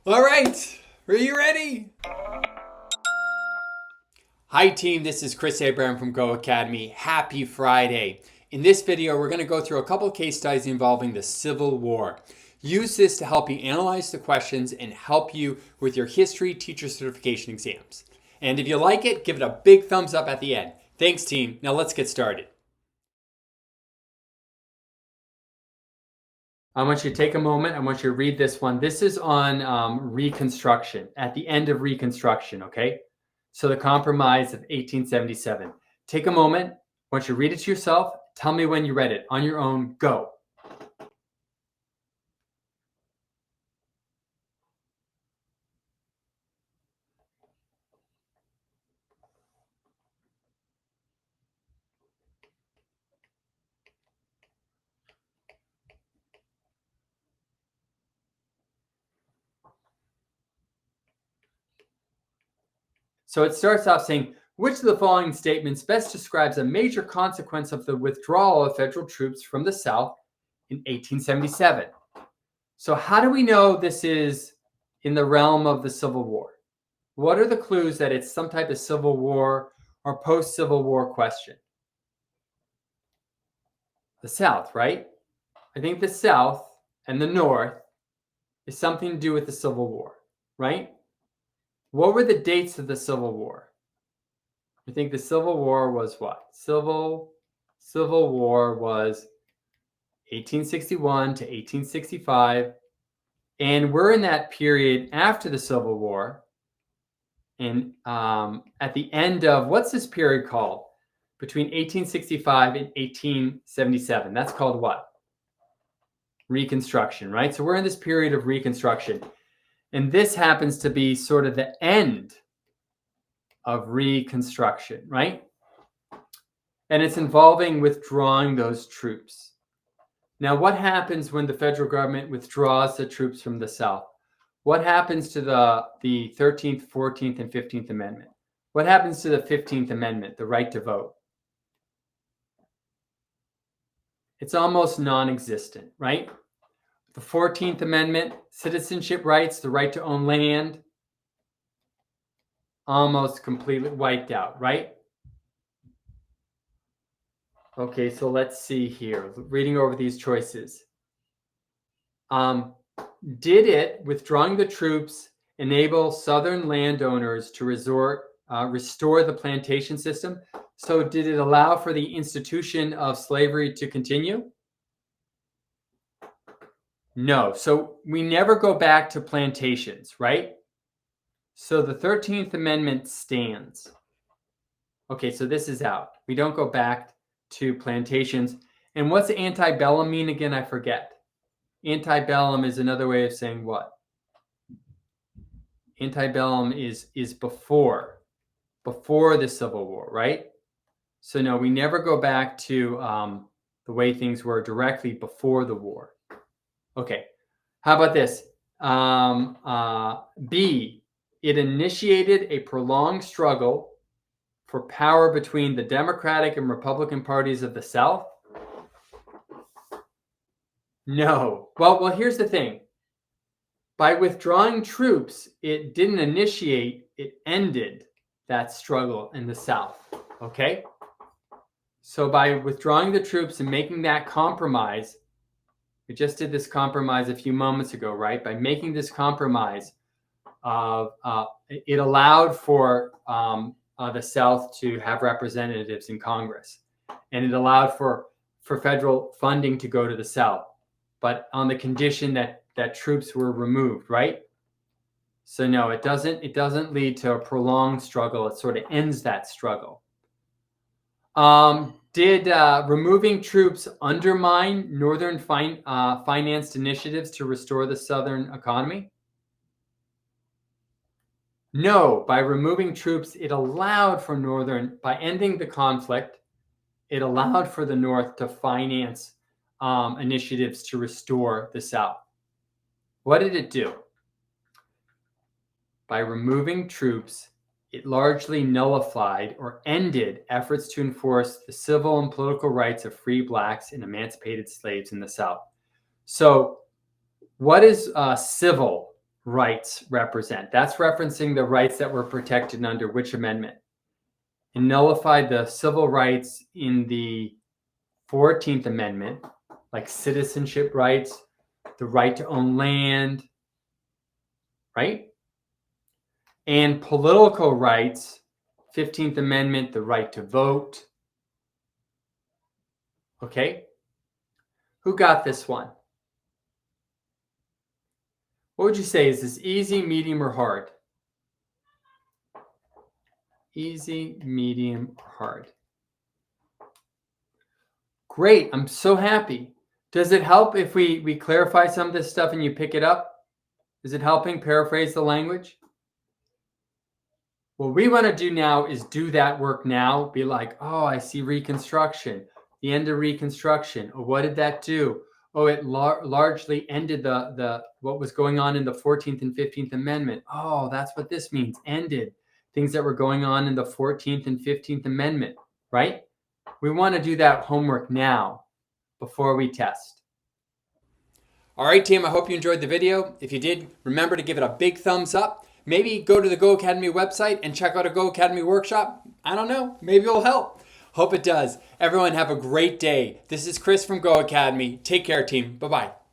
All right, are you ready? Hi team, this is Chris Abraham from GOHacademy. Happy Friday. In this video, we're going to go through a couple case studies involving the Civil War. Use this to help you analyze the questions and help you with your history teacher certification exams. And if you like it, give it a big thumbs up at the end. Thanks team. Now let's get started. I want you to take a moment. I want you to read this one. This is on Reconstruction, at the end of Reconstruction, okay? So the Compromise of 1877. Take a moment. I want you to read it to yourself. Tell me when you read it. On your own, go. So it starts off saying, which of the following statements best describes a major consequence of the withdrawal of federal troops from the South in 1877? So how do we know this is in the realm of the Civil War? What are the clues that it's some type of Civil War or post-Civil War question? The South, right? I think the South and the North is something to do with the Civil War, right? What were the dates of the Civil War? I think the Civil War was what? Civil War was 1861 to 1865. And we're in that period after the Civil War. And at the end of, what's this period called? Between 1865 and 1877. That's called what? Reconstruction, right? So we're in this period of Reconstruction. And this happens to be sort of the end of Reconstruction, right? And it's involving withdrawing those troops. Now, what happens when the federal government withdraws the troops from the South? What happens to the 13th, 14th, and 15th Amendment? What happens to the 15th Amendment, the right to vote? It's almost non-existent, right? The 14th Amendment, citizenship rights, the right to own land, almost completely wiped out, right? Okay, so let's see here. Reading over these choices. Did it, withdrawing the troops, enable Southern landowners to restore the plantation system? So did it allow for the institution of slavery to continue? No. So we never go back to plantations, right? So the 13th Amendment stands. Okay, so this is out. We don't go back to plantations. And what's antebellum mean again? I forget. Antebellum is another way of saying what? Antebellum is before the Civil War, right? So no, we never go back to the way things were directly before the war. Okay, how about this? B, it initiated a prolonged struggle for power between the Democratic and Republican parties of the South. No. Well, here's the thing. By withdrawing troops, it didn't initiate, it ended that struggle in the South, okay? So by withdrawing the troops and making that compromise, we just did this compromise a few moments ago, right? By making this compromise, it allowed for the South to have representatives in Congress. And it allowed for federal funding to go to the South, but on the condition that troops were removed, right? So no, it doesn't lead to a prolonged struggle. It sort of ends that struggle. Did removing troops undermine Northern financed initiatives to restore the Southern economy? No, by removing troops, it allowed for Northern, by ending the conflict, it allowed for the North to finance initiatives to restore the South. What did it do? By removing troops, it largely nullified or ended efforts to enforce the civil and political rights of free blacks and emancipated slaves in the South. So what is civil rights represent? That's referencing the rights that were protected under which amendment? It nullified the civil rights in the 14th Amendment, like citizenship rights, the right to own land, right? And political rights, 15th Amendment, the right to vote. Okay? Who got this one? What would you say? Is this easy, medium, or hard? Easy, medium, or hard? Great, I'm so happy. Does it help if we clarify some of this stuff and you pick it up? Is it helping paraphrase the language? What we want to do now is do that work now. Be like, oh, I see Reconstruction, the end of Reconstruction. Oh, what did that do? Oh, it largely ended the what was going on in the 14th and 15th Amendment. Oh, that's what this means, ended. Things that were going on in the 14th and 15th Amendment, right? We want to do that homework now before we test. All right, team, I hope you enjoyed the video. If you did, remember to give it a big thumbs up. Maybe go to the GOHacademy website and check out a GOHacademy workshop. I don't know, maybe it'll help. Hope it does. Everyone have a great day. This is Chris from GOHacademy. Take care, team. Bye-bye.